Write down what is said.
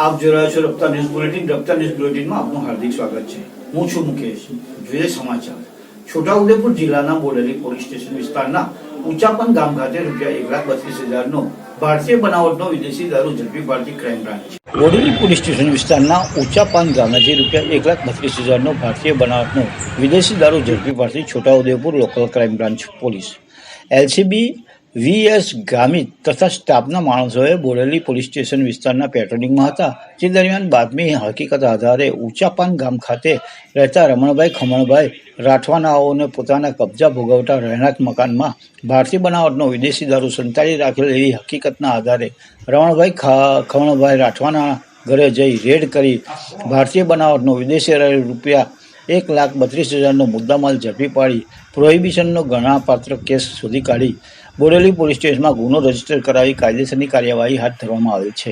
આપ જોઈ રહ્યા છો રફતાર ન્યૂઝ બુલેટિન. રફતાર ન્યૂઝ બુલેટિનમાં આપનું હાર્દિક સ્વાગત છે. હું છું મુકેશ. જોઈએ સમાચાર. છોટાઉદેપુર જિલ્લાના બોડેલી પોલીસ સ્ટેશન વિસ્તારના ઊંચાપન ગામ ખાતે ₹1,32,000નો ભારતીય બનાવટનો વિદેશી દારૂ ઝડપી પાડતી crime branch. Bodeli police station વિસ્તારના ઊંચાપાન ગામેથી ₹1,32,000નો ભારતીય બનાવટનો વિદેશી દારૂ ઝડપી પાડતી Chhotaudepur local crime branch police LCB VS Gamit તથા સ્ટાફના માણસોએ બોડેલી પોલીસ સ્ટેશન વિસ્તારના પેટ્રોલિંગમાં હતા. તે દરમિયાન બાતમી હકીકત આધારે ઊંચાપાન ગામ ખાતે રહેતા રમણભાઈ ખમણભાઈ રાઠવાનાઓને પોતાના કબજા ભોગવતા રહેણાંક મકાનમાં ભારતીય બનાવટનો વિદેશી દારૂ સંતાડી રાખેલ એવી હકીકતના આધારે રમણભાઈ ખમણભાઈ રાઠવાના ઘરે જઈ રેડ કરી ભારતીય બનાવટનો વિદેશી ₹1,32,000નો મુદ્દામાલ ઝડપી પાડી પ્રોહિબિશનનો ગણનાપાત્ર કેસ શોધી કાઢી બોડેલી પોલીસ સ્ટેશનમાં ગુનો રજીસ્ટર કરાવી કાયદેસરની કાર્યવાહી હાથ ધરવામાં આવેલ છે.